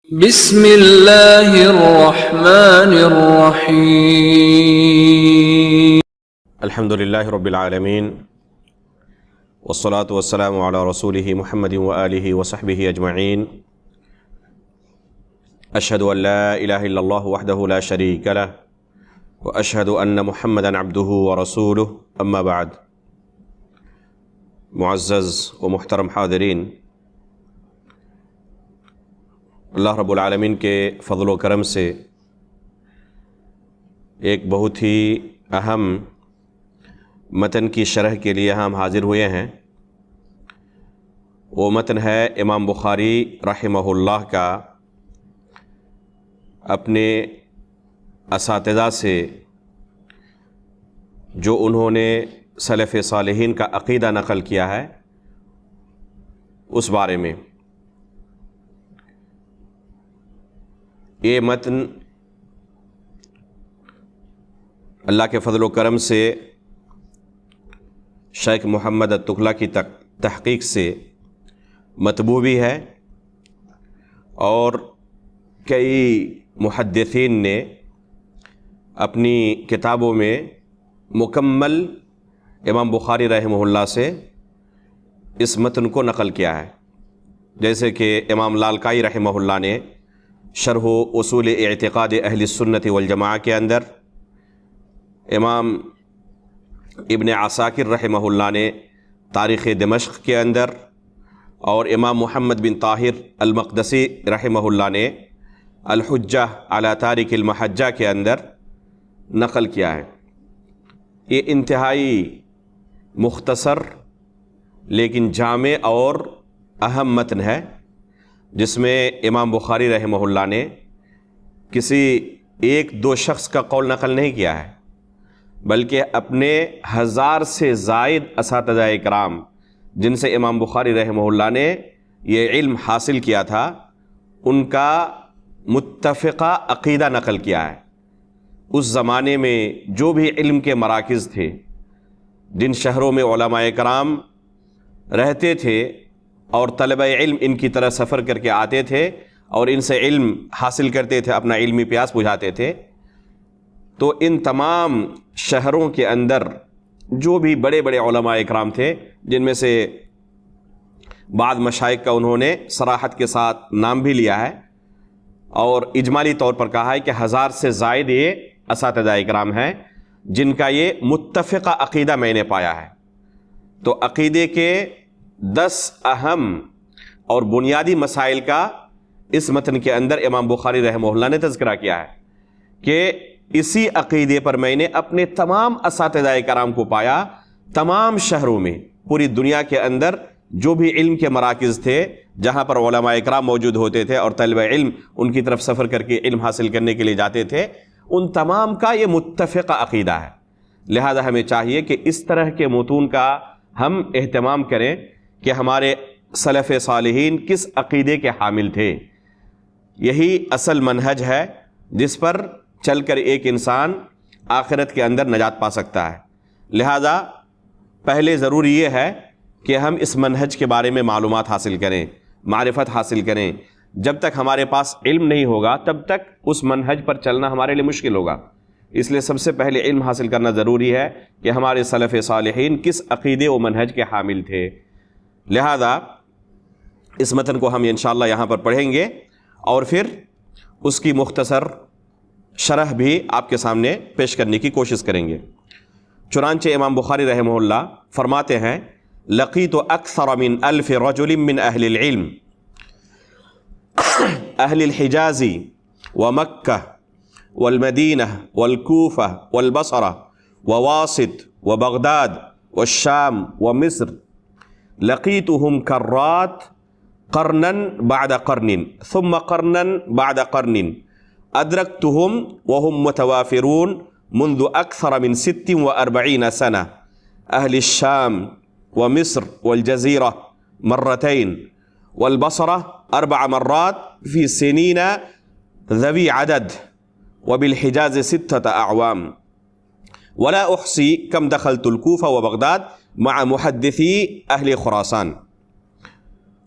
بسم اللہ الرحمن الرحیم الحمد للہ رب العالمین والصلاة والسلام علی رسولہ محمد وآلہ وصحبہ اجمعین اشہد ان لا الہ الا اللہ وحدہ لا شریک لہ واشہد ان محمدا عبدہ ورسولہ اما بعد۔ معزز و محترم حاضرین، اللہ رب العالمین کے فضل و کرم سے ایک بہت ہی اہم متن کی شرح کے لیے ہم حاضر ہوئے ہیں۔ وہ متن ہے امام بخاری رحمہ اللہ کا اپنے اساتذہ سے جو انہوں نے سلف صالحین کا عقیدہ نقل کیا ہے اس بارے میں۔ یہ متن اللہ کے فضل و کرم سے شیخ محمد التغلہ کی تحقیق سے مطبوع بھی ہے، اور کئی محدثین نے اپنی کتابوں میں مکمل امام بخاری رحمہ اللہ سے اس متن کو نقل کیا ہے، جیسے کہ امام لالکائی رحمہ اللہ نے شرح اصول اعتقاد اہل السنت والجماعہ کے اندر، امام ابن عساکر رحمہ اللہ نے تاریخ دمشق کے اندر، اور امام محمد بن طاہر المقدسی رحمہ اللہ نے الحجہ علی تارک المحجہ کے اندر نقل کیا ہے۔ یہ انتہائی مختصر لیکن جامع اور اہم متن ہے، جس میں امام بخاری رحمہ اللہ نے کسی ایک دو شخص کا قول نقل نہیں کیا ہے، بلکہ اپنے 1000 سے زائد اساتذہ اکرام جن سے امام بخاری رحمہ اللہ نے یہ علم حاصل کیا تھا، ان کا متفقہ عقیدہ نقل کیا ہے۔ اس زمانے میں جو بھی علم کے مراکز تھے، جن شہروں میں علماء کرام رہتے تھے اور طلبہ علم ان کی طرح سفر کر کے آتے تھے اور ان سے علم حاصل کرتے تھے، اپنا علمی پیاس بجھاتے تھے، تو ان تمام شہروں کے اندر جو بھی بڑے بڑے علماء اکرام تھے، جن میں سے بعض مشائخ کا انہوں نے صراحت کے ساتھ نام بھی لیا ہے اور اجمالی طور پر کہا ہے کہ 1000 سے زائد یہ اساتذہ اکرام ہیں جن کا یہ متفقہ عقیدہ میں نے پایا ہے۔ تو عقیدے کے 10 اہم اور بنیادی مسائل کا اس متن کے اندر امام بخاری رحمہ اللہ نے تذکرہ کیا ہے کہ اسی عقیدے پر میں نے اپنے تمام اساتذہ کرام کو پایا۔ تمام شہروں میں، پوری دنیا کے اندر جو بھی علم کے مراکز تھے، جہاں پر علماء اکرام موجود ہوتے تھے اور طلبہ علم ان کی طرف سفر کر کے علم حاصل کرنے کے لیے جاتے تھے، ان تمام کا یہ متفقہ عقیدہ ہے۔ لہذا ہمیں چاہیے کہ اس طرح کے متون کا ہم اہتمام کریں کہ ہمارے سلف صالحین کس عقیدے کے حامل تھے۔ یہی اصل منہج ہے جس پر چل کر ایک انسان آخرت کے اندر نجات پا سکتا ہے۔ لہذا پہلے ضروری یہ ہے کہ ہم اس منہج کے بارے میں معلومات حاصل کریں، معرفت حاصل کریں۔ جب تک ہمارے پاس علم نہیں ہوگا تب تک اس منہج پر چلنا ہمارے لیے مشکل ہوگا۔ اس لیے سب سے پہلے علم حاصل کرنا ضروری ہے کہ ہمارے سلف صالحین کس عقیدے و منہج کے حامل تھے۔ لہذا اس متن کو ہم انشاءاللہ یہاں پر پڑھیں گے اور پھر اس کی مختصر شرح بھی آپ کے سامنے پیش کرنے کی کوشش کریں گے۔ چنانچہ امام بخاری رحمہ اللہ فرماتے ہیں: لقیت اکثر من 1000 رجل من اہل العلم اہل الحجاز ومکہ والمدینہ والکوفہ والبصرہ وواسط وبغداد والشام ومصر، لقیتهم کرات قرنا بعد قرن ثم قرنا بعد قرن، ادرکتهم وهم متوافرون منذ اکثر من 46 سنہ، اہل الشام ومصر والجزیرہ مرتين والبصرہ 4 مرات فی سنین ذوی عدد، وبالحجاز 6 اعوام، ولا احصی کم دخلت الکوفہ وبغداد مع محدثی اہل خراسان۔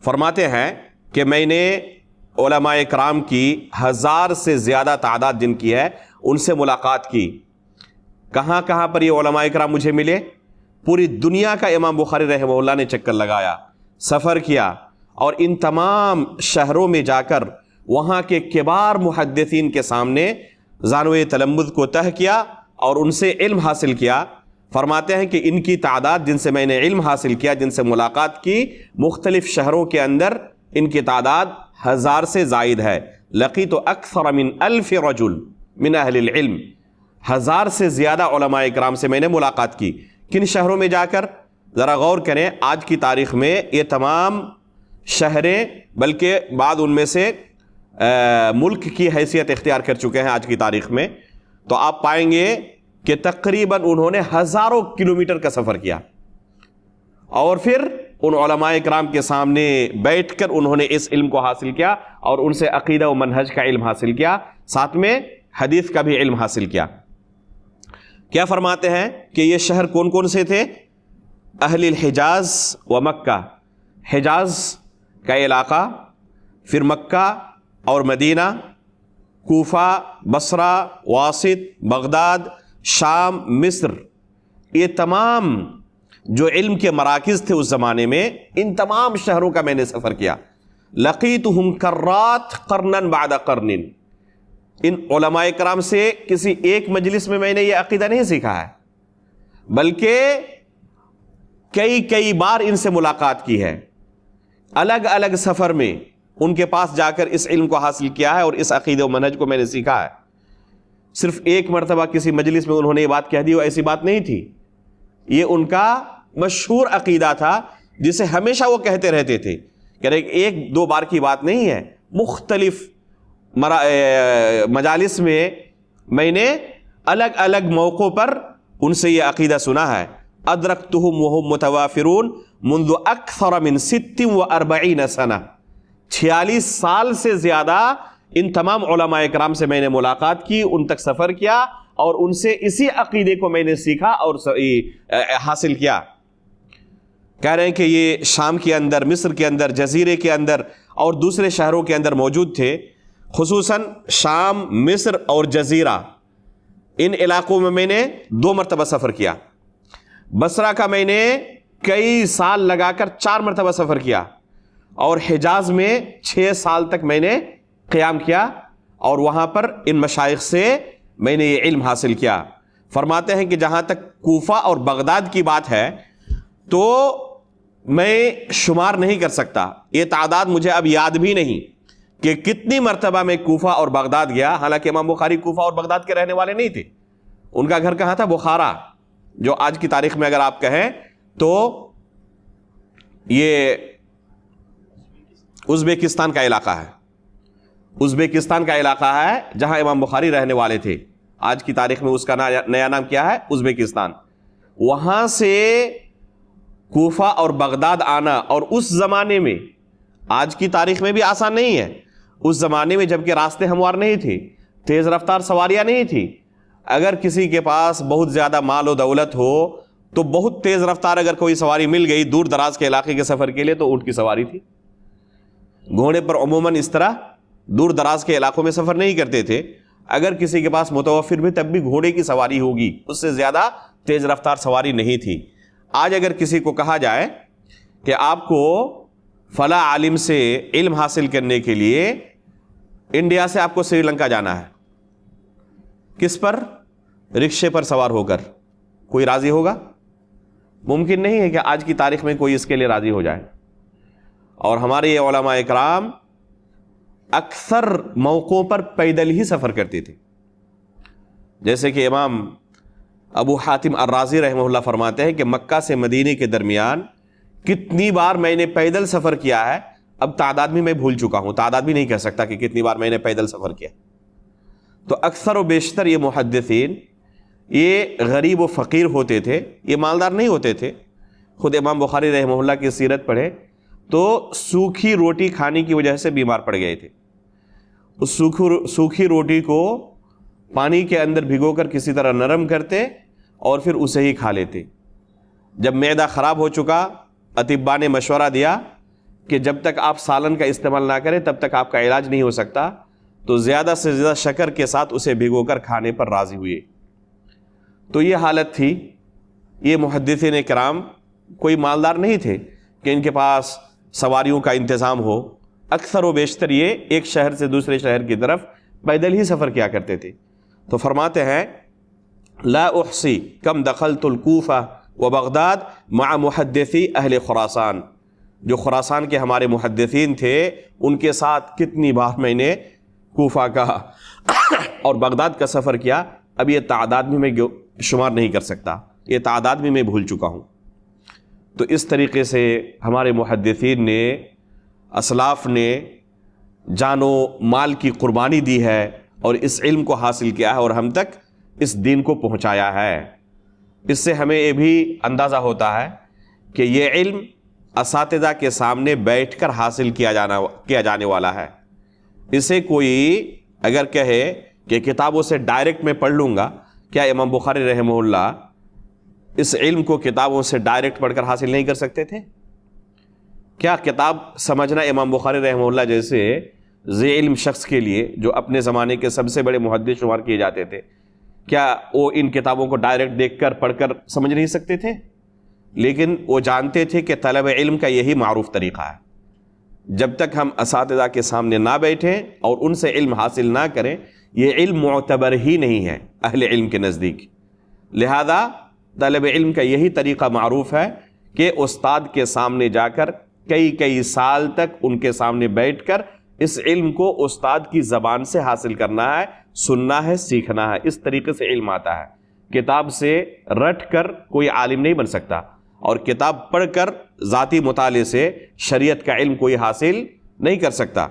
فرماتے ہیں کہ میں نے علماء کرام کی 1000 سے زیادہ تعداد جن کی ہے ان سے ملاقات کی. کہاں کہاں پر یہ علماء کرام مجھے ملے؟ پوری دنیا کا امام بخاری رحمہ اللہ نے چکر لگایا، سفر کیا، اور ان تمام شہروں میں جا کر وہاں کے کبار محدثین کے سامنے زانوِ تلمذ کو تہ کیا اور ان سے علم حاصل کیا. فرماتے ہیں کہ ان کی تعداد جن سے میں نے علم حاصل کیا، جن سے ملاقات کی، مختلف شہروں کے اندر ان کی تعداد 1000 سے زائد ہے. لقیت اکثر من 1000 رجل من اہل العلم، 1000 سے زیادہ علماء اکرام سے میں نے ملاقات کی. کن شہروں میں جا کر؟ ذرا غور کریں، آج کی تاریخ میں یہ تمام شہریں، بلکہ بعض ان میں سے ملک کی حیثیت اختیار کر چکے ہیں آج کی تاریخ میں، تو آپ پائیں گے کہ تقریباً انہوں نے ہزاروں کلومیٹر کا سفر کیا، اور پھر ان علماء اکرام کے سامنے بیٹھ کر انہوں نے اس علم کو حاصل کیا اور ان سے عقیدہ و منہج کا علم حاصل کیا، ساتھ میں حدیث کا بھی علم حاصل کیا. کیا فرماتے ہیں کہ یہ شہر کون کون سے تھے؟ اہل الحجاز و مکہ، حجاز کا علاقہ، پھر مکہ اور مدینہ، کوفہ، بصرہ، واسط، بغداد، شام، مصر، یہ تمام جو علم کے مراکز تھے اس زمانے میں، ان تمام شہروں کا میں نے سفر کیا. لقیتہم کرات قرنا بعد قرن، ان علماء کرام سے کسی ایک مجلس میں میں نے یہ عقیدہ نہیں سیکھا ہے، بلکہ کئی بار ان سے ملاقات کی ہے، الگ الگ سفر میں ان کے پاس جا کر اس علم کو حاصل کیا ہے اور اس عقیدہ و منہج کو میں نے سیکھا ہے. صرف ایک مرتبہ کسی مجلس میں انہوں نے یہ بات کہہ دی، وہ ایسی بات نہیں تھی، یہ ان کا مشہور عقیدہ تھا جسے ہمیشہ وہ کہتے رہتے تھے. کہ ایک دو بار کی بات نہیں ہے، مختلف مجالس میں نے الگ الگ موقعوں پر ان سے یہ عقیدہ سنا ہے. ادرکتہم وہم متوافرون منذ اکثر من 46 سنہ، 46 سال سے زیادہ ان تمام علماء اکرام سے میں نے ملاقات کی، ان تک سفر کیا اور ان سے اسی عقیدے کو میں نے سیکھا اور حاصل کیا. کہہ رہے ہیں کہ یہ شام کے اندر، مصر کے اندر، جزیرے کے اندر اور دوسرے شہروں کے اندر موجود تھے. خصوصاً شام، مصر اور جزیرہ، ان علاقوں میں نے 2 مرتبہ سفر کیا. بصرہ کا میں نے کئی سال لگا کر 4 مرتبہ سفر کیا، اور حجاز میں 6 سال تک میں نے قیام کیا اور وہاں پر ان مشائخ سے میں نے یہ علم حاصل کیا. فرماتے ہیں کہ جہاں تک کوفہ اور بغداد کی بات ہے تو میں شمار نہیں کر سکتا، یہ تعداد مجھے اب یاد بھی نہیں کہ کتنی مرتبہ میں کوفہ اور بغداد گیا. حالانکہ امام بخاری کوفہ اور بغداد کے رہنے والے نہیں تھے، ان کا گھر کہاں تھا؟ بخارا، جو آج کی تاریخ میں اگر آپ کہیں تو یہ ازبیکستان کا علاقہ ہے. ازبیکستان کا علاقہ ہے جہاں امام بخاری رہنے والے تھے. آج کی تاریخ میں اس کا نیا نام کیا ہے؟ ازبیکستان. وہاں سے کوفہ اور بغداد آنا، اور اس زمانے میں، آج کی تاریخ میں بھی آسان نہیں ہے، اس زمانے میں جبکہ راستے ہموار نہیں تھے، تیز رفتار سواریاں نہیں تھی. اگر کسی کے پاس بہت زیادہ مال و دولت ہو تو بہت تیز رفتار اگر کوئی سواری مل گئی دور دراز کے علاقے کے سفر کے لیے تو اونٹ کی سواری تھی. گھوڑے پر عموماً اس طرح دور دراز کے علاقوں میں سفر نہیں کرتے تھے. اگر کسی کے پاس متوفر بھی تب بھی گھوڑے کی سواری ہوگی، اس سے زیادہ تیز رفتار سواری نہیں تھی. آج اگر کسی کو کہا جائے کہ آپ کو فلاں عالم سے علم حاصل کرنے کے لیے انڈیا سے آپ کو سری لنکا جانا ہے، کس پر؟ رکشے پر سوار ہو کر، کوئی راضی ہوگا؟ ممکن نہیں ہے کہ آج کی تاریخ میں کوئی اس کے لیے راضی ہو جائے. اور ہمارے یہ علماء اکرام اکثر موقعوں پر پیدل ہی سفر کرتے تھے. جیسے کہ امام ابو حاتم الرازی رحمہ اللہ فرماتے ہیں کہ مکہ سے مدینے کے درمیان کتنی بار میں نے پیدل سفر کیا ہے، اب تعداد بھی میں بھول چکا ہوں، تعداد بھی نہیں کہہ سکتا کہ کتنی بار میں نے پیدل سفر کیا. تو اکثر و بیشتر یہ محدثین یہ غریب و فقیر ہوتے تھے، یہ مالدار نہیں ہوتے تھے. خود امام بخاری رحمہ اللہ کی سیرت پڑھے تو سوکھی روٹی کھانے کی وجہ سے بیمار پڑ گئے تھے. اس سوکھی روٹی کو پانی کے اندر بھگو کر کسی طرح نرم کرتے اور پھر اسے ہی کھا لیتے. جب معدہ خراب ہو چکا، اطباء نے مشورہ دیا کہ جب تک آپ سالن کا استعمال نہ کریں تب تک آپ کا علاج نہیں ہو سکتا، تو زیادہ سے زیادہ شکر کے ساتھ اسے بھگو کر کھانے پر راضی ہوئے۔ تو یہ حالت تھی۔ یہ محدثین کرام کوئی مالدار نہیں تھے کہ ان کے پاس سواریوں کا انتظام ہو، اکثر و بیشتر یہ ایک شہر سے دوسرے شہر کی طرف پیدل ہی سفر کیا کرتے تھے۔ تو فرماتے ہیں لا احصی کم دخلت الکوفہ و بغداد مع محدثی اہل خراسان، جو خراسان کے ہمارے محدثین تھے ان کے ساتھ کتنی بار میں نے کوفہ کا اور بغداد کا سفر کیا، اب یہ تعداد بھی میں شمار نہیں کر سکتا، یہ تعداد بھی میں بھول چکا ہوں۔ تو اس طریقے سے ہمارے محدثین نے، اسلاف نے جان و مال کی قربانی دی ہے اور اس علم کو حاصل کیا ہے اور ہم تک اس دین کو پہنچایا ہے۔ اس سے ہمیں یہ بھی اندازہ ہوتا ہے کہ یہ علم اساتذہ کے سامنے بیٹھ کر حاصل کیا جانے والا ہے۔ اسے کوئی اگر کہے کہ کتابوں سے ڈائریکٹ میں پڑھ لوں گا، کیا امام بخاری رحمہ اللہ اس علم کو کتابوں سے ڈائریکٹ پڑھ کر حاصل نہیں کر سکتے تھے؟ کیا کتاب سمجھنا امام بخاری رحمہ اللہ جیسے ذی علم شخص کے لیے، جو اپنے زمانے کے سب سے بڑے محدث شمار کیے جاتے تھے، کیا وہ ان کتابوں کو ڈائریکٹ دیکھ کر پڑھ کر سمجھ نہیں سکتے تھے؟ لیکن وہ جانتے تھے کہ طلب علم کا یہی معروف طریقہ ہے، جب تک ہم اساتذہ کے سامنے نہ بیٹھیں اور ان سے علم حاصل نہ کریں، یہ علم معتبر ہی نہیں ہے اہل علم کے نزدیک۔ لہذا طلب علم کا یہی طریقہ معروف ہے کہ استاد کے سامنے جا کر کئی سال تک ان کے سامنے بیٹھ کر اس علم کو استاد کی زبان سے حاصل کرنا ہے، سننا ہے، سیکھنا ہے۔ اس طریقے سے علم آتا ہے۔ کتاب سے رٹ کر کوئی عالم نہیں بن سکتا، اور کتاب پڑھ کر ذاتی مطالعے سے شریعت کا علم کوئی حاصل نہیں کر سکتا۔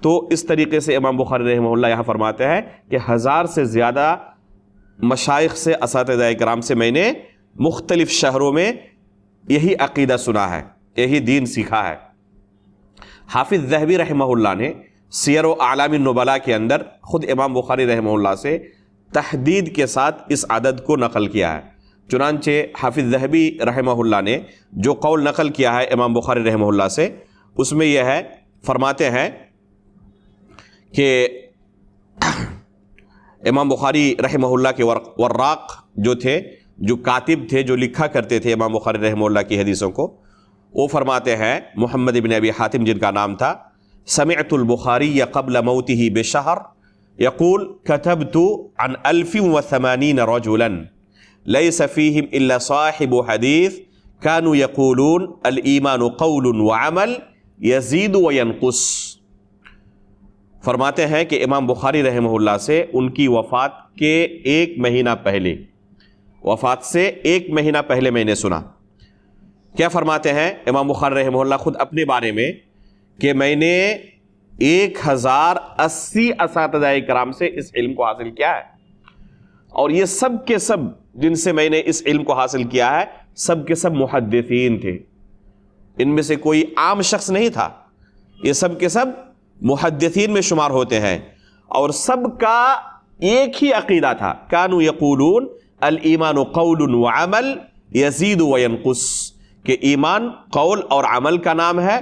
تو اس طریقے سے امام بخاری رحمہ اللہ یہاں فرماتے ہیں کہ 1000 سے زیادہ مشائخ سے، اساتذہ کرام سے میں نے مختلف شہروں میں یہی عقیدہ سنا ہے، یہی دین سیکھا ہے۔ حافظ ذہبی رحمہ اللہ نے سیر و اعلام النبلاء کے اندر خود امام بخاری رحمہ اللہ سے تحدید کے ساتھ اس عدد کو نقل کیا ہے۔ چنانچہ حافظ ذہبی رحمہ اللہ نے جو قول نقل کیا ہے امام بخاری رحمہ اللہ سے، اس میں یہ ہے، فرماتے ہیں کہ امام بخاری رحمہ اللہ کے وراق جو تھے، جو کاتب تھے، جو لکھا کرتے تھے امام بخاری رحمہ اللہ کی حدیثوں کو، وہ فرماتے ہیں، محمد بن ابی حاتم جن کا نام تھا، سمعت البخاری قبل موته بشہر یقول كتبت عن 1080 رجلا ليس فيهم الا صاحب حدیث كانوا يقولون الایمان قول وعمل يزيد وينقص۔ فرماتے ہیں کہ امام بخاری رحمہ اللہ سے ان کی وفات کے 1 مہینہ پہلے، وفات سے 1 مہینہ پہلے میں نے سنا۔ کیا فرماتے ہیں امام بخاری رحمہ اللہ خود اپنے بارے میں کہ میں نے 1080 اساتذہ کرام سے اس علم کو حاصل کیا ہے، اور یہ سب کے سب جن سے میں نے اس علم کو حاصل کیا ہے سب کے سب محدثین تھے، ان میں سے کوئی عام شخص نہیں تھا، یہ سب کے سب محدثین میں شمار ہوتے ہیں، اور سب کا ایک ہی عقیدہ تھا، کانوا یقولون الایمان قول وعمل یزید وینقص، کہ ایمان قول اور عمل کا نام ہے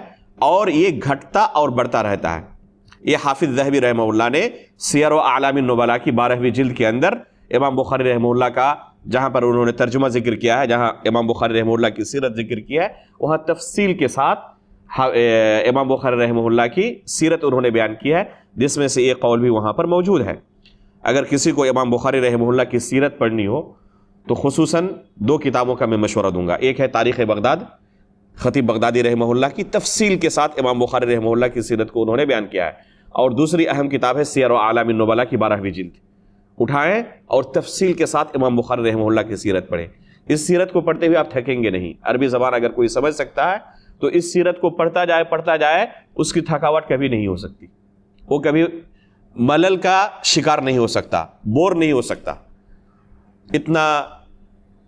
اور یہ گھٹتا اور بڑھتا رہتا ہے۔ یہ حافظ ذہبی رحمہ اللہ نے سیر و اعلام النبلاء کی 12ویں جلد کے اندر امام بخاری رحمہ اللہ کا، جہاں پر انہوں نے ترجمہ ذکر کیا ہے، جہاں امام بخاری رحمہ اللہ کی سیرت ذکر کی ہے، وہاں تفصیل کے ساتھ امام بخاری رحمہ اللہ کی سیرت انہوں نے بیان کی ہے، جس میں سے ایک قول بھی وہاں پر موجود ہے۔ اگر کسی کو امام بخاری رحمہ اللہ کی سیرت پڑھنی ہو تو خصوصاً 2 کتابوں کا میں مشورہ دوں گا، ایک ہے تاریخ بغداد، خطیب بغدادی رحمہ اللہ کی تفصیل کے ساتھ امام بخاری رحمہ اللہ کی سیرت کو انہوں نے بیان کیا ہے، اور دوسری اہم کتاب ہے سیر و اعلام النبلاء کی 12ویں جلد، اٹھائیں اور تفصیل کے ساتھ امام بخاری رحمہ اللہ کی سیرت پڑھیں۔ اس سیرت کو پڑھتے ہوئے آپ تھکیں گے نہیں، عربی زبان اگر کوئی سمجھ سکتا ہے تو اس سیرت کو پڑھتا جائے اس کی تھکاوٹ کبھی نہیں ہو سکتی، وہ کبھی ملل کا شکار نہیں ہو سکتا، بور نہیں ہو سکتا، اتنا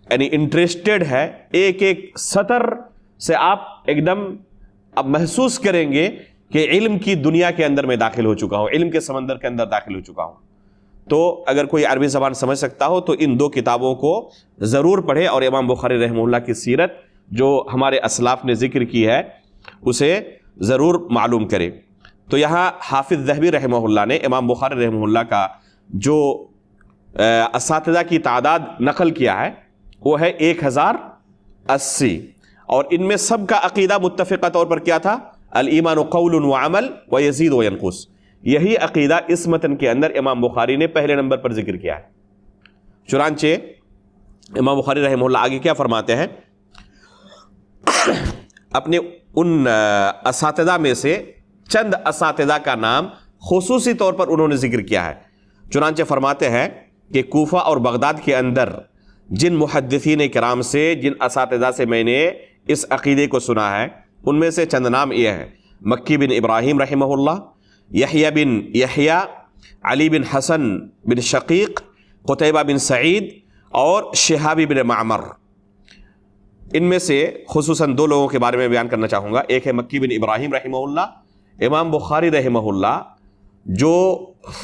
یعنی انٹرسٹڈ ہے، ایک سطر سے آپ ایک دم اب محسوس کریں گے کہ علم کی دنیا کے اندر میں داخل ہو چکا ہوں، علم کے سمندر کے اندر داخل ہو چکا ہوں۔ تو اگر کوئی عربی زبان سمجھ سکتا ہو تو ان 2 کتابوں کو ضرور پڑھے، اور امام بخاری رحمہ اللہ کی سیرت جو ہمارے اسلاف نے ذکر کی ہے اسے ضرور معلوم کرے. تو یہاں حافظ ذہبی رحمہ اللہ نے امام بخاری رحمہ اللہ کا جو اساتذہ کی تعداد نقل کیا ہے وہ ہے 1080، اور ان میں سب کا عقیدہ متفقہ طور پر کیا تھا؟ الایمان قول و عمل و یزید و ینقص. یہی عقیدہ اس متن کے اندر امام بخاری نے پہلے نمبر پر ذکر کیا ہے. چنانچہ امام بخاری رحمہ اللہ آگے کیا فرماتے ہیں؟ اپنے ان اساتذہ میں سے چند اساتذہ کا نام خصوصی طور پر انہوں نے ذکر کیا ہے. چنانچہ فرماتے ہیں کہ کوفہ اور بغداد کے اندر جن محدثین کرام سے، جن اساتذہ سے میں نے اس عقیدے کو سنا ہے، ان میں سے چند نام یہ ہیں: مکی بن ابراہیم رحمہ اللہ، یحییٰ بن یحییٰ، علی بن حسن بن شقیق، قتیبہ بن سعید اور شہابی بن معمر. ان میں سے خصوصاً دو لوگوں کے بارے میں بیان کرنا چاہوں گا. ایک ہے مکی بن ابراہیم رحمہ اللہ. امام بخاری رحمہ اللہ جو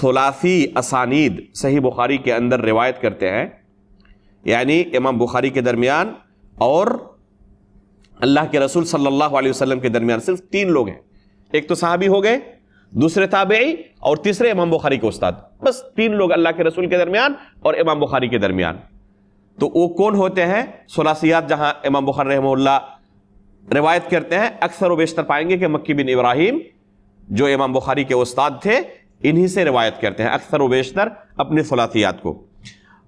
ثلاثی اسانید صحیح بخاری کے اندر روایت کرتے ہیں، یعنی امام بخاری کے درمیان اور اللہ کے رسول صلی اللہ علیہ وسلم کے درمیان صرف 3 لوگ ہیں. ایک تو صحابی ہو گئے، دوسرے تابعی، اور تیسرے امام بخاری کے استاد. بس 3 لوگ اللہ کے رسول کے درمیان اور امام بخاری کے درمیان. تو وہ کون ہوتے ہیں؟ ثلاثیات جہاں امام بخاری رحمہ اللہ روایت کرتے ہیں، اکثر و بیشتر پائیں گے کہ مکی بن ابراہیم جو امام بخاری کے استاد تھے انہی سے روایت کرتے ہیں اکثر و بیشتر اپنے ثلاثیات کو.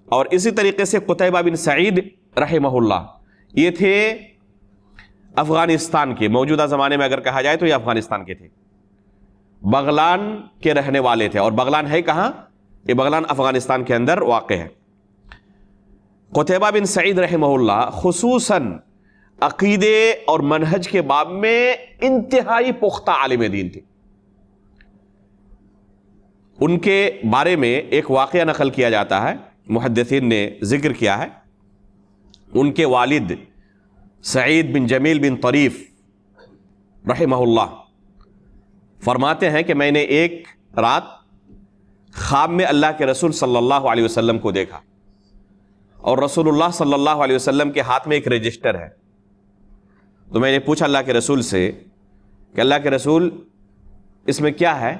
اور اسی طریقے سے قتیبہ بن سعید رحمہ اللہ، یہ تھے افغانستان کے، موجودہ زمانے میں اگر کہا جائے تو یہ افغانستان کے تھے، بغلان کے رہنے والے تھے. اور بغلان ہے کہاں؟ یہ بغلان افغانستان کے اندر واقع ہے. قتیبہ بن سعید رحمہ اللہ خصوصاً عقیدے اور منہج کے باب میں انتہائی پختہ عالم دین تھے. ان کے بارے میں ایک واقعہ نقل کیا جاتا ہے، محدثین نے ذکر کیا ہے. ان کے والد سعید بن جمیل بن طریف رحمہ اللہ فرماتے ہیں کہ میں نے ایک رات خواب میں اللہ کے رسول صلی اللہ علیہ وسلم کو دیکھا، اور رسول اللہ صلی اللہ علیہ وسلم کے ہاتھ میں ایک رجسٹر ہے. تو میں نے پوچھا اللہ کے رسول سے کہ اللہ کے رسول اس میں کیا ہے؟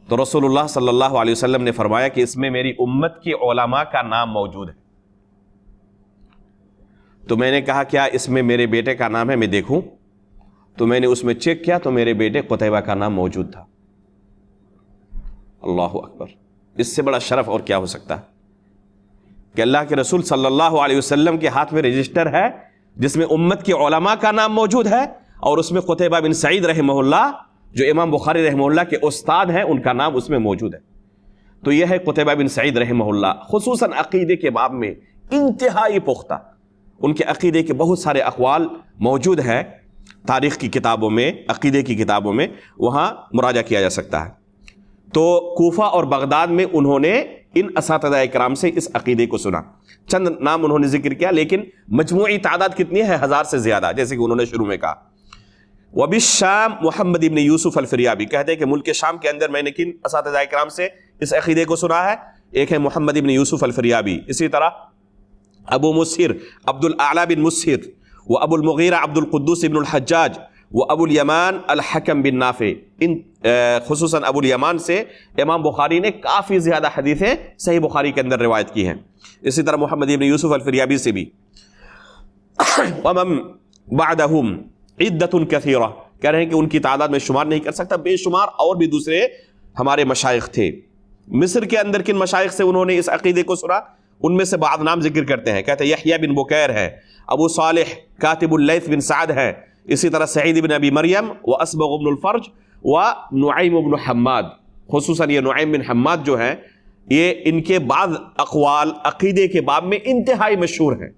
تو رسول اللہ صلی اللہ علیہ وسلم نے فرمایا کہ اس میں میری امت کی علماء کا نام موجود ہے. تو میں نے کہا کیا اس میں میرے بیٹے کا نام ہے؟ میں دیکھوں. تو میں نے اس میں چیک کیا تو میرے بیٹے قتیبہ کا نام موجود تھا. اللہ اکبر! اس سے بڑا شرف اور کیا ہو سکتا ہے کہ اللہ کے رسول صلی اللہ علیہ وسلم کے ہاتھ میں رجسٹر ہے جس میں امت کے علماء کا نام موجود ہے، اور اس میں قتیبہ بن سعید رحمہ اللہ جو امام بخاری رحمہ اللہ کے استاد ہیں ان کا نام اس میں موجود ہے. تو یہ ہے قتیبہ بن سعید رحمہ اللہ، خصوصاً عقیدے کے باب میں انتہائی پختہ. ان کے عقیدے کے بہت سارے اقوال موجود ہیں تاریخ کی کتابوں میں، عقیدے کی کتابوں میں، وہاں مراجعہ کیا جا سکتا ہے. تو کوفہ اور بغداد میں انہوں نے ان اساتذہ اکرام سے اس عقیدے کو سنا. چند نام انہوں نے ذکر کیا، لیکن مجموعی تعداد کتنی ہے؟ 1000 سے زیادہ، جیسے کہ انہوں نے شروع میں کہا. وبالشام محمد ابن یوسف الفریابی، کہتے ہیں کہ ملک شام کے اندر میں نے کن اساتذہ اکرام سے اس عقیدے کو سنا ہے؟ ایک ہے محمد ابن یوسف الفریابی، اسی طرح ابو مسہر عبد الاعلی بن مسہر، و ابو المغیرہ عبد القدوس بن الحجاج، و ابو الیمان الحکم بن نافع. ان خصوصاً ابو الیمان سے امام بخاری نے کافی زیادہ حدیثیں صحیح بخاری کے اندر روایت کی ہیں. اسی طرح محمد ابن یوسف الفریابی سے بھی. ومن بعدہم عدۃ کثیرہ، کہہ رہے ہیں کہ ان کی تعداد میں شمار نہیں کر سکتا، بے شمار اور بھی دوسرے ہمارے مشائخ تھے. مصر کے اندر کن مشائخ سے انہوں نے اس عقیدے کو سنا؟ ان میں سے بعض نام ذکر کرتے ہیں، کہتے ہیں یحییٰ بن بکیر ہے، ابو صالح کاتب اللیث بن سعد ہے، اسی طرح سعید بن ابی مریم و اسبغ بن الفرج و نعیم بن حماد. خصوصاً یہ نعیم بن حماد جو ہیں، یہ ان کے بعض اقوال عقیدے کے باب میں انتہائی مشہور ہیں.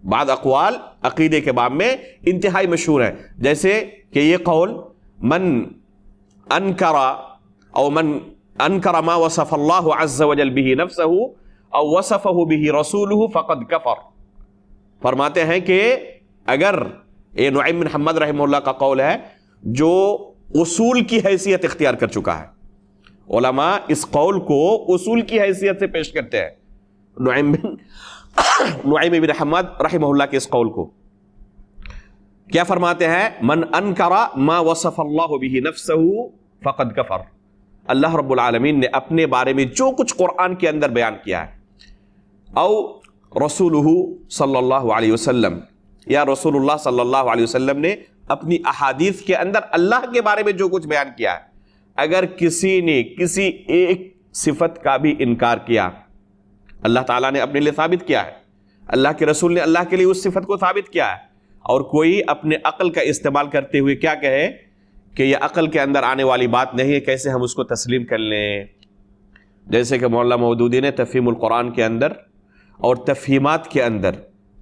بعض اقوال عقیدے کے باب میں انتہائی مشہور ہیں، جیسے کہ یہ قول من انکر ما وصف اللہ عز وجل به نفسہ او وصفہ به رسولہ فقد کفر. فرماتے ہیں کہ اگر یہ نعیم بن حماد رحمہ اللہ کا قول ہے جو اصول کی حیثیت اختیار کر چکا ہے، علماء اس قول کو اصول کی حیثیت سے پیش کرتے ہیں، نعیم بن حماد رحمہ اللہ کے اس قول کو. کیا فرماتے ہیں؟ من انکر ما وصف اللہ بہ نفسہ فقد کفر. اللہ رب العالمین نے اپنے بارے میں جو کچھ قرآن کے اندر بیان کیا ہے، او رسولہ صلی اللہ علیہ وسلم، یا رسول اللہ صلی اللہ علیہ وسلم نے اپنی احادیث کے اندر اللہ کے بارے میں جو کچھ بیان کیا ہے، اگر کسی نے کسی ایک صفت کا بھی انکار کیا، اللہ تعالیٰ نے اپنے لیے ثابت کیا ہے، اللہ کے رسول نے اللہ کے لیے اس صفت کو ثابت کیا ہے، اور کوئی اپنے عقل کا استعمال کرتے ہوئے کیا کہے کہ یہ عقل کے اندر آنے والی بات نہیں ہے، کیسے ہم اس کو تسلیم کر لیں؟ جیسے کہ مولانا مودودی نے تفہیم القرآن کے اندر اور تفہیمات کے اندر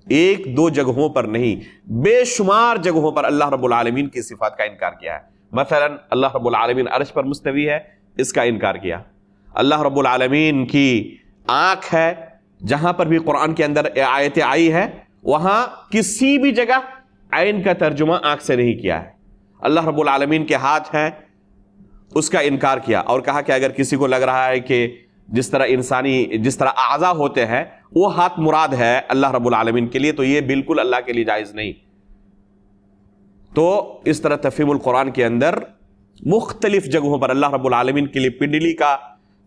ایک دو جگہوں پر نہیں، بے شمار جگہوں پر اللہ رب العالمین کی صفات کا انکار کیا ہے. مثلا اللہ رب العالمین عرش پر مستوی ہے، اس کا انکار کیا. اللہ رب العالمین کی آنکھ ہے، جہاں پر بھی قرآن کے اندر آیت آئی ہے وہاں کسی بھی جگہ عین کا ترجمہ آنکھ سے نہیں کیا ہے. اللہ رب العالمین کے ہاتھ ہیں، اس کا انکار کیا اور کہا کہ اگر کسی کو لگ رہا ہے کہ جس طرح اعضاء ہوتے ہیں وہ ہاتھ مراد ہے اللہ رب العالمین کے لیے، تو یہ بالکل اللہ کے لیے جائز نہیں. تو اس طرح تفہیم القرآن کے اندر مختلف جگہوں پر اللہ رب العالمین کے لیے پنڈلی کا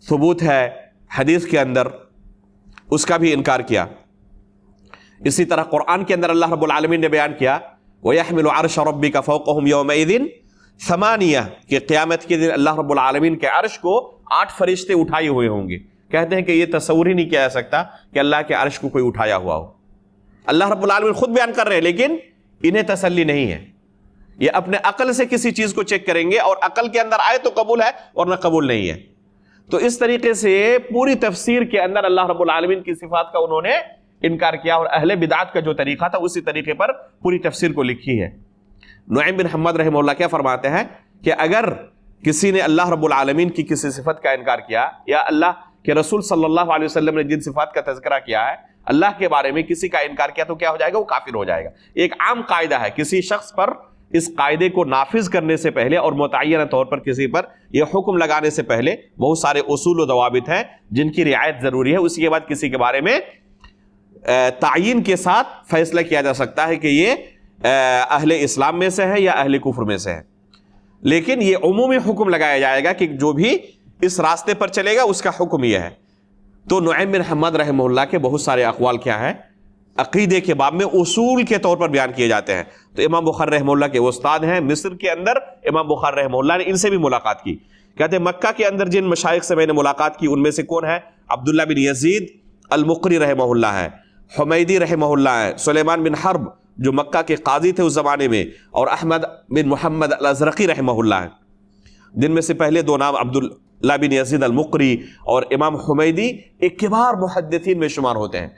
ثبوت ہے، حدیث کے اندر اس کا بھی انکار کیا. اسی طرح قرآن کے اندر اللہ رب العالمین نے بیان کیا وَيَحْمِلُ عَرْشَ رَبِّكَ فَوْقَهُمْ يَوْمَئِذٍ ثَمَانِيَةٌ کہ قیامت کے دن اللہ رب العالمین کے عرش کو 8 فرشتے اٹھائے ہوئے ہوں گے. کہتے ہیں کہ یہ تصور ہی نہیں کیا جا سکتا کہ اللہ کے عرش کو کوئی اٹھایا ہوا ہو. اللہ رب العالمین خود بیان کر رہے ہیں، لیکن انہیں تسلی نہیں ہے. یہ اپنے عقل سے کسی چیز کو چیک کریں گے اور عقل کے اندر آئے تو قبول ہے اور نہ قبول نہیں ہے. تو اس طریقے سے پوری تفسیر کے اندر اللہ رب العالمین کی صفات کا انہوں نے انکار کیا، اور اہل بدعت کا جو طریقہ تھا اسی طریقے پر پوری تفسیر کو لکھی ہے. نعیم بن حماد رحمہ اللہ کیا فرماتے ہیں کہ اگر کسی نے اللہ رب العالمین کی کسی صفت کا انکار کیا، یا اللہ کے رسول صلی اللہ علیہ وسلم نے جن صفات کا تذکرہ کیا ہے اللہ کے بارے میں کسی کا انکار کیا، تو کیا ہو جائے گا؟ وہ کافر ہو جائے گا. ایک عام قاعدہ ہے، کسی شخص پر اس قاعدے کو نافذ کرنے سے پہلے اور متعینہ طور پر کسی پر یہ حکم لگانے سے پہلے بہت سارے اصول و ضوابط ہیں جن کی رعایت ضروری ہے. اسی کے بعد کسی کے بارے میں تعیین کے ساتھ فیصلہ کیا جا سکتا ہے کہ یہ اہل اسلام میں سے ہے یا اہل کفر میں سے ہے. لیکن یہ عمومی حکم لگایا جائے گا کہ جو بھی اس راستے پر چلے گا اس کا حکم یہ ہے. تو نعیم بن حماد رحمہ اللہ کے بہت سارے اقوال کیا ہیں؟ عقیدے کے باب میں اصول کے طور پر بیان کیے جاتے ہیں. تو امام بخاری رحمہ اللہ کے استاد ہیں مصر کے اندر، امام بخاری رحمہ اللہ نے ان سے بھی ملاقات کی. کہتے ہیں مکہ کے اندر جن مشائخ سے میں نے ملاقات کی ان میں سے کون ہے؟ عبداللہ بن یزید المقری رحمہ اللہ ہے، حمیدی رحمہ اللہ ہے، سلیمان بن حرب جو مکہ کے قاضی تھے اس زمانے میں، اور احمد بن محمد الازرقی رحمہ اللہ ہے، جن میں سے پہلے دو نام عبداللہ بن یزید المقری اور امام حمیدی ایک کبار محدثین میں شمار ہوتے ہیں.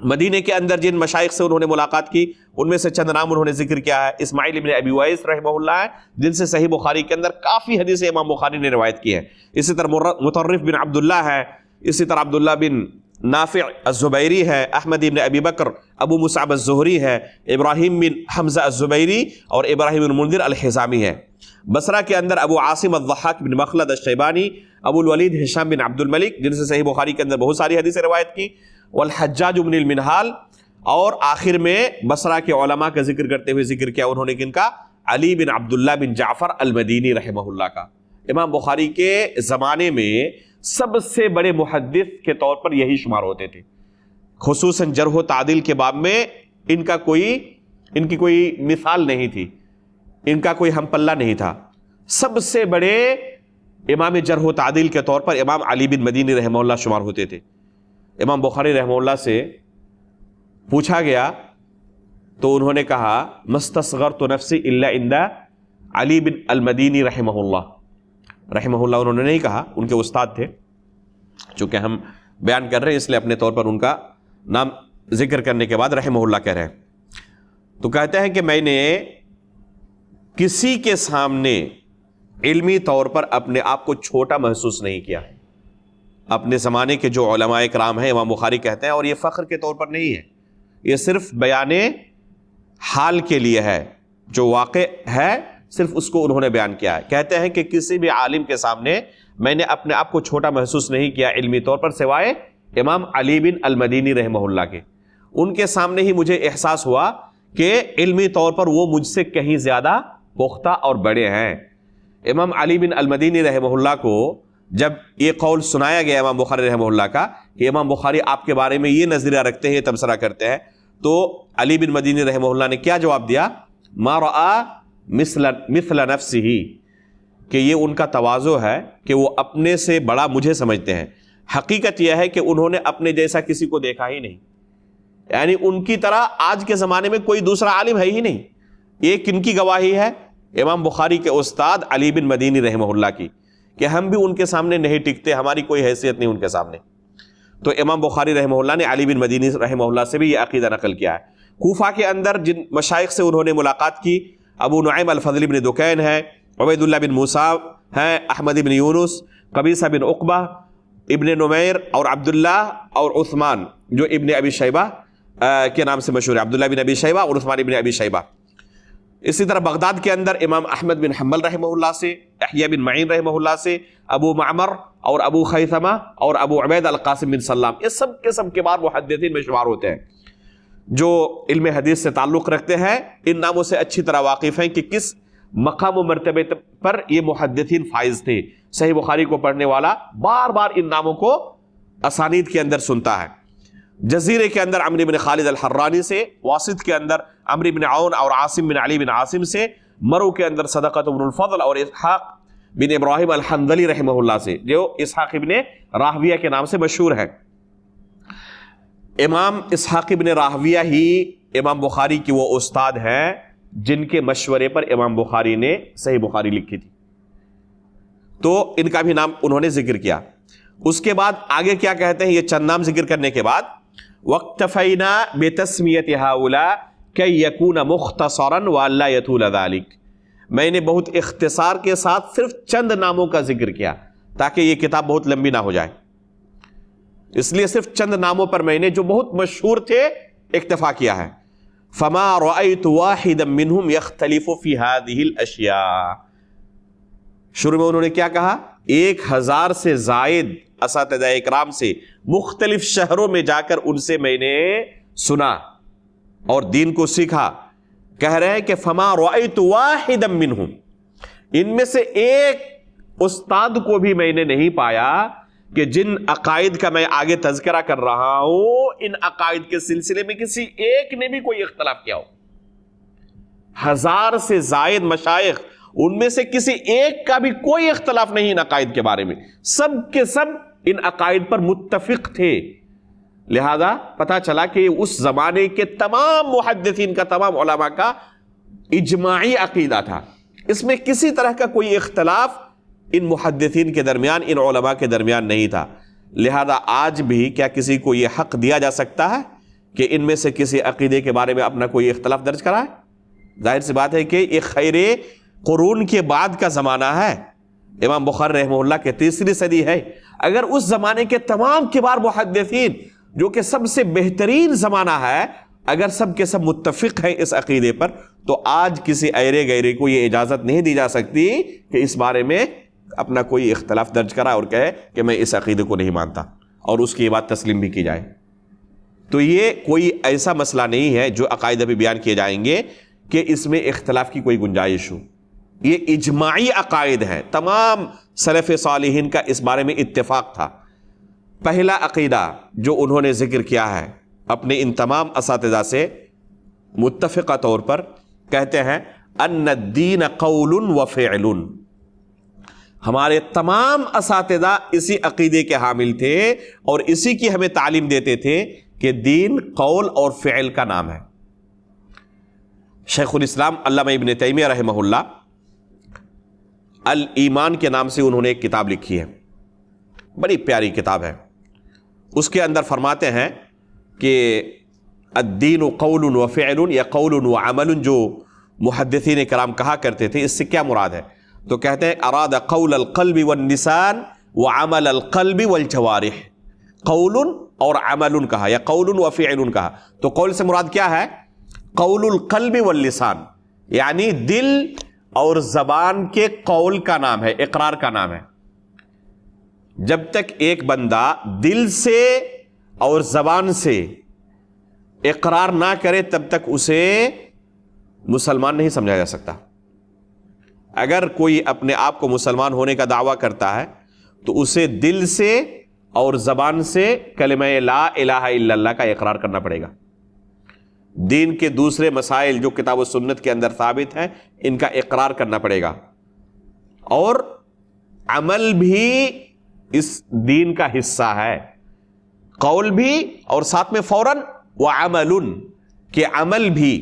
مدینے کے اندر جن مشائخ سے انہوں نے ملاقات کی ان میں سے چند نام انہوں نے ذکر کیا ہے. اسماعیل بن ابی وائس رحمہ اللہ ہے، جن سے صحیح بخاری کے اندر کافی حدیثیں امام بخاری نے روایت کی ہے. اسی طرح مطرف بن عبداللہ ہے، اسی طرح عبداللہ بن نافع الزبیری ہے، احمد بن ابی بکر ابو مصعب الزہری ہے، ابراہیم بن حمزہ الزبیری اور ابراہیم بن منذر الحزامی ہے. بصرہ کے اندر ابو عاصم الضحاک بن مخلد الشیبانی، ابو الولید ہشام بن عبد الملک جن سے صحیح بخاری کے اندر بہت ساری حدیثیں روایت کی، والحجاج بن المنہال، اور آخر میں بصرہ کے علماء کا ذکر کرتے ہوئے ذکر کیا انہوں نے کن کا؟ علی بن عبداللہ بن جعفر المدینی رحمہ اللہ کا. امام بخاری کے زمانے میں سب سے بڑے محدث کے طور پر یہی شمار ہوتے تھے، خصوصاً جرح و تعدیل کے باب میں ان کی کوئی مثال نہیں تھی، ان کا کوئی ہم پلہ نہیں تھا. سب سے بڑے امام جرح و تعدیل کے طور پر امام علی بن مدینی رحمہ اللہ شمار ہوتے تھے. امام بخاری رحمہ اللہ سے پوچھا گیا تو انہوں نے کہا مستصغرت نفسی الا عند علی بن المدینی رحمہ اللہ. انہوں نے نہیں کہا، ان کے استاد تھے، چونکہ ہم بیان کر رہے ہیں اس لیے اپنے طور پر ان کا نام ذکر کرنے کے بعد رحمہ اللہ کہہ رہے ہیں. تو کہتے ہیں کہ میں نے کسی کے سامنے علمی طور پر اپنے آپ کو چھوٹا محسوس نہیں کیا. اپنے زمانے کے جو علماء کرام ہیں امام بخاری کہتے ہیں، اور یہ فخر کے طور پر نہیں ہے، یہ صرف بیان حال کے لیے ہے، جو واقع ہے صرف اس کو انہوں نے بیان کیا ہے. کہتے ہیں کہ کسی بھی عالم کے سامنے میں نے اپنے آپ کو چھوٹا محسوس نہیں کیا علمی طور پر سوائے امام علی بن المدینی رحمہ اللہ کے. ان کے سامنے ہی مجھے احساس ہوا کہ علمی طور پر وہ مجھ سے کہیں زیادہ پختہ اور بڑے ہیں۔ امام علی بن المدینی رحمہ اللہ کو جب یہ قول سنایا گیا امام بخاری رحمہ اللہ کا کہ امام بخاری آپ کے بارے میں یہ نظریہ رکھتے ہیں، یہ تبصرہ کرتے ہیں، تو علی بن مدینی رحمہ اللہ نے کیا جواب دیا؟ ما رآ مثل نفسہ، کہ یہ ان کا تواضع ہے کہ وہ اپنے سے بڑا مجھے سمجھتے ہیں۔ حقیقت یہ ہے کہ انہوں نے اپنے جیسا کسی کو دیکھا ہی نہیں، یعنی ان کی طرح آج کے زمانے میں کوئی دوسرا عالم ہے ہی نہیں۔ یہ کن کی گواہی ہے؟ امام بخاری کے استاد علی بن مدینی رحمہ اللہ کی، کہ ہم بھی ان کے سامنے نہیں ٹکتے، ہماری کوئی حیثیت نہیں ان کے سامنے۔ تو امام بخاری رحمہ اللہ نے علی بن مدینی رحمہ اللہ سے بھی یہ عقیدہ نقل کیا ہے۔ کوفہ کے اندر جن مشائخ سے انہوں نے ملاقات کی، ابو نعیم الفضل بن دکین ہے، عبید اللہ بن موسیٰ ہیں، احمد بن یونس، قبیصہ بن عقبہ، ابن نمیر اور عبداللہ اور عثمان جو ابن ابی شیبہ کے نام سے مشہور ہے، عبداللہ بن ابی شیبہ اور عثمان ابن ابی شیبہ۔ اسی طرح بغداد کے اندر امام احمد بن حنبل رحمہ اللہ سے، یحییٰ بن معین رحمہ اللہ سے، ابو معمر اور ابو خیثمہ اور ابو عبید القاسم بن سلام، یہ سب کے سب کبار محدثین میں شمار ہوتے ہیں جو علم حدیث سے تعلق رکھتے ہیں۔ ان ناموں سے اچھی طرح واقف ہیں کہ کس مقام و مرتبے پر یہ محدثین فائز تھے۔ صحیح بخاری کو پڑھنے والا بار بار ان ناموں کو اسانید کے اندر سنتا ہے۔ جزیرے کے اندر عمرو بن خالد الحرانی سے، واسط کے اندر عمرو بن عون اور عاصم بن علی بن عاصم سے، مرو کے اندر صدقۃ بن الفضل اور اسحاق بن ابراہیم الحنظلی رحمہ اللہ سے، جو اسحاق بن راہویہ کے نام سے مشہور ہے۔ امام اسحاق بن راہویہ ہی امام بخاری کی وہ استاد ہیں جن کے مشورے پر امام بخاری نے صحیح بخاری لکھی تھی، تو ان کا بھی نام انہوں نے ذکر کیا۔ اس کے بعد آگے کیا کہتے ہیں، یہ چند نام ذکر کرنے کے بعد، وَاقْتَفَيْنَا بِتَسْمِيَةِ هَؤُلَاءِ كَيْ يَكُونَ مُخْتَصَرًا وَأَلَّا يَطُولَ ذَلِكَ، میں نے بہت اختصار کے ساتھ صرف چند ناموں کا ذکر کیا تاکہ یہ کتاب بہت لمبی نہ ہو جائے، اس لیے صرف چند ناموں پر میں نے جو بہت مشہور تھے اکتفا کیا ہے۔ فَمَا رَأَيْتُ وَاحِدًا مِّنْهُمْ يَخْتَلِفُ فِي هَذِهِ الْأَشْيَاءِ، شروع میں انہوں نے کیا کہا؟ 1000 سے زائد اساتذہ اکرام سے مختلف شہروں میں جا کر ان سے میں نے سنا اور دین کو سیکھا۔ کہہ رہے ہیں کہ فما رأیت واحدا منہم، ان میں سے ایک استاد کو بھی میں نے نہیں پایا کہ جن عقائد کا میں آگے تذکرہ کر رہا ہوں، ان عقائد کے سلسلے میں کسی ایک نے بھی کوئی اختلاف کیا ہو۔ 1000 سے زائد مشائخ، ان میں سے کسی ایک کا بھی کوئی اختلاف نہیں ان عقائد کے بارے میں، سب کے سب ان عقائد پر متفق تھے۔ لہذا پتہ چلا کہ اس زمانے کے تمام محدثین کا، تمام علماء کا اجماعی عقیدہ تھا، اس میں کسی طرح کا کوئی اختلاف ان محدثین کے درمیان، ان علماء کے درمیان نہیں تھا۔ لہذا آج بھی کیا کسی کو یہ حق دیا جا سکتا ہے کہ ان میں سے کسی عقیدے کے بارے میں اپنا کوئی اختلاف درج کرائے؟ ظاہر سی بات ہے کہ یہ خیر قرون کے بعد کا زمانہ ہے، امام بخاری رحمہ اللہ کے 3ری صدی ہے۔ اگر اس زمانے کے تمام کبار محدثین، جو کہ سب سے بہترین زمانہ ہے، اگر سب کے سب متفق ہیں اس عقیدے پر، تو آج کسی ایرے غیرے کو یہ اجازت نہیں دی جا سکتی کہ اس بارے میں اپنا کوئی اختلاف درج کرا اور کہے کہ میں اس عقیدے کو نہیں مانتا، اور اس کی بات تسلیم بھی کی جائے۔ تو یہ کوئی ایسا مسئلہ نہیں ہے جو عقائد ابھی بیان کیے جائیں گے کہ اس میں اختلاف کی کوئی گنجائش ہو، یہ اجماعی عقائد ہیں، تمام سلف صالحین کا اس بارے میں اتفاق تھا۔ پہلا عقیدہ جو انہوں نے ذکر کیا ہے اپنے ان تمام اساتذہ سے متفقہ طور پر، کہتے ہیں ان الدین قول و فعل، ہمارے تمام اساتذہ اسی عقیدے کے حامل تھے اور اسی کی ہمیں تعلیم دیتے تھے کہ دین قول اور فعل کا نام ہے۔ شیخ الاسلام علامہ ابن تیمیہ رحمہ اللہ الایمان کے نام سے انہوں نے ایک کتاب لکھی ہے، بڑی پیاری کتاب ہے۔ اس کے اندر فرماتے ہیں کہ الدین قول و فعل، یا قول و عمل جو محدثین کرام کہا کرتے تھے، اس سے کیا مراد ہے؟ تو کہتے ہیں اراد قول القلب واللسان وعمل القلب والجوارح، قول اور عمل کہا یا قول و فعل کہا، تو قول سے مراد کیا ہے؟ قول القلب واللسان، یعنی دل اور زبان کے قول کا نام ہے، اقرار کا نام ہے۔ جب تک ایک بندہ دل سے اور زبان سے اقرار نہ کرے تب تک اسے مسلمان نہیں سمجھا جا سکتا. اگر کوئی اپنے آپ کو مسلمان ہونے کا دعویٰ کرتا ہے تو اسے دل سے اور زبان سے کلمہ لا الہ الا اللہ کا اقرار کرنا پڑے گا. دین کے دوسرے مسائل جو کتاب و سنت کے اندر ثابت ہیں ان کا اقرار کرنا پڑے گا، اور عمل بھی اس دین کا حصہ ہے، قول بھی اور ساتھ میں فوراً وعمل، کہ عمل بھی.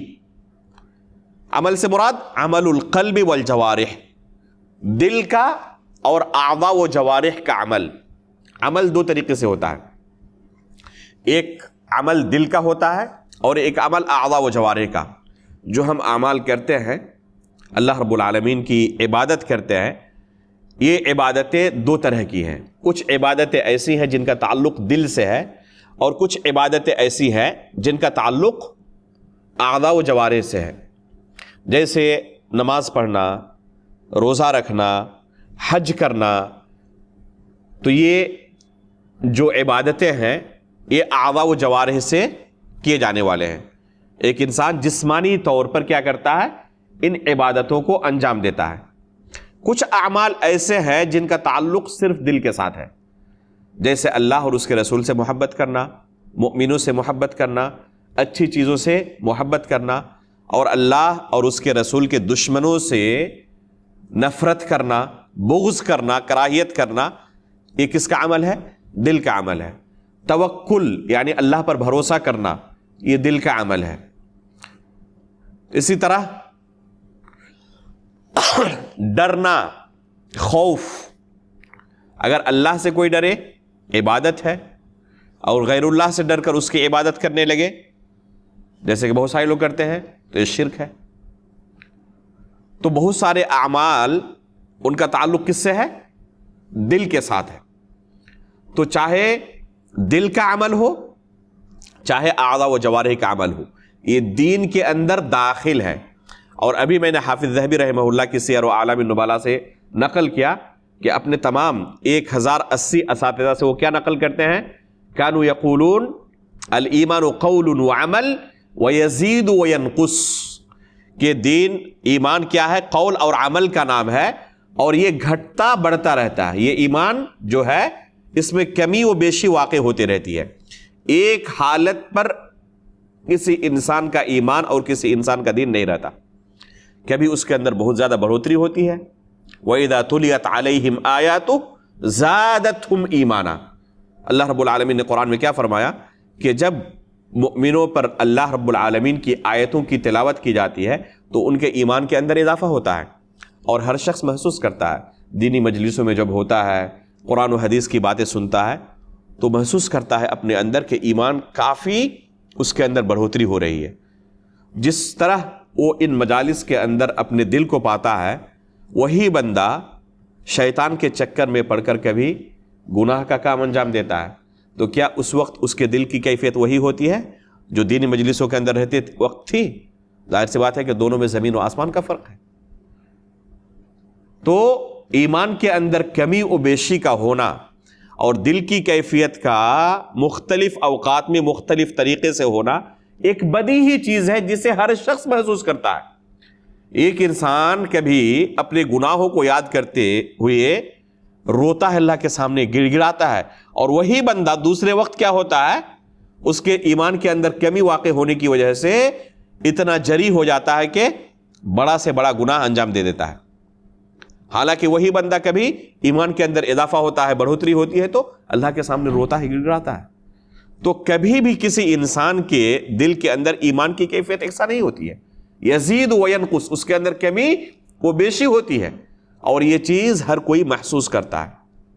عمل سے مراد عمل القلب والجوارح، دل کا اور اعضاء و جوارح کا عمل. عمل دو طریقے سے ہوتا ہے، ایک عمل دل کا ہوتا ہے اور ایک عمل اعضاء و جوارح کا. جو ہم اعمال کرتے ہیں، اللہ رب العالمین کی عبادت کرتے ہیں، یہ عبادتیں دو طرح کی ہیں. کچھ عبادتیں ایسی ہیں جن کا تعلق دل سے ہے، اور کچھ عبادتیں ایسی ہیں جن کا تعلق اعضاء و جوارح سے ہے. جیسے نماز پڑھنا، روزہ رکھنا، حج کرنا. تو یہ جو عبادتیں ہیں یہ اعضاء و جوارح سے کیے جانے والے ہیں. ایک انسان جسمانی طور پر کیا کرتا ہے؟ ان عبادتوں کو انجام دیتا ہے. کچھ اعمال ایسے ہیں جن کا تعلق صرف دل کے ساتھ ہے، جیسے اللہ اور اس کے رسول سے محبت کرنا، مؤمنوں سے محبت کرنا، اچھی چیزوں سے محبت کرنا، اور اللہ اور اس کے رسول کے دشمنوں سے نفرت کرنا، بغض کرنا، کراہیت کرنا. یہ کس کا عمل ہے؟ دل کا عمل ہے. توکل یعنی اللہ پر بھروسہ کرنا، یہ دل کا عمل ہے. اسی طرح ڈرنا، خوف. اگر اللہ سے کوئی ڈرے عبادت ہے، اور غیر اللہ سے ڈر کر اس کی عبادت کرنے لگے جیسے کہ بہت سارے لوگ کرتے ہیں تو یہ شرک ہے. تو بہت سارے اعمال ان کا تعلق کس سے ہے؟ دل کے ساتھ ہے. تو چاہے دل کا عمل ہو، چاہے اعضاء و جوارح کا عمل ہو، یہ دین کے اندر داخل ہے. اور ابھی میں نے حافظ ذہبی رحمہ اللہ کی سیر و اعلام النبلاء سے نقل کیا کہ اپنے تمام 1080 اساتذہ سے وہ کیا نقل کرتے ہیں؟ کانوا یقولون الایمان قول وعمل ویزید وینقص، کہ دین ایمان کیا ہے؟ قول اور عمل کا نام ہے، اور یہ گھٹتا بڑھتا رہتا ہے. یہ ایمان جو ہے اس میں کمی و بیشی واقع ہوتی رہتی ہے. ایک حالت پر کسی انسان کا ایمان اور کسی انسان کا دین نہیں رہتا. کبھی اس کے اندر بہت زیادہ بڑھوتری ہوتی ہے. وَإِذَا تُلِيَتْ عَلَيْهِمْ آيَاتُهُ زَادَتْهُمْ ایمانا. اللہ رب العالمین نے قرآن میں کیا فرمایا کہ جب مؤمنوں پر اللہ رب العالمین کی آیتوں کی تلاوت کی جاتی ہے تو ان کے ایمان کے اندر اضافہ ہوتا ہے. اور ہر شخص محسوس کرتا ہے، دینی مجلسوں میں جب ہوتا ہے، قرآن و حدیث کی باتیں سنتا ہے تو محسوس کرتا ہے اپنے اندر کہ ایمان کافی اس کے اندر بڑھوتری ہو رہی ہے. جس طرح وہ ان مجالس کے اندر اپنے دل کو پاتا ہے، وہی بندہ شیطان کے چکر میں پڑ کر کبھی گناہ کا کام انجام دیتا ہے. تو کیا اس وقت اس کے دل کی کیفیت وہی ہوتی ہے جو دینی مجلسوں کے اندر رہتے وقت تھی؟ ظاہر سی بات ہے کہ دونوں میں زمین و آسمان کا فرق ہے. تو ایمان کے اندر کمی و بیشی کا ہونا اور دل کی کیفیت کا مختلف اوقات میں مختلف طریقے سے ہونا ایک بدیہی چیز ہے جسے ہر شخص محسوس کرتا ہے. ایک انسان کبھی اپنے گناہوں کو یاد کرتے ہوئے روتا ہے، اللہ کے سامنے گڑ گڑاتا ہے، اور وہی بندہ دوسرے وقت کیا ہوتا ہے؟ اس کے ایمان کے اندر کمی واقع ہونے کی وجہ سے اتنا جری ہو جاتا ہے کہ بڑا سے بڑا گناہ انجام دے دیتا ہے. حالانکہ وہی بندہ کبھی ایمان کے اندر اضافہ ہوتا ہے، بڑھوتری ہوتی ہے تو اللہ کے سامنے روتا ہے، گڑ گڑاتا ہے. تو کبھی بھی کسی انسان کے دل کے اندر ایمان کی کیفیت ایسا نہیں ہوتی ہے. یزید و ینقص، اس کے اندر کمی و بیشی ہوتی ہے، اور یہ چیز ہر کوئی محسوس کرتا ہے.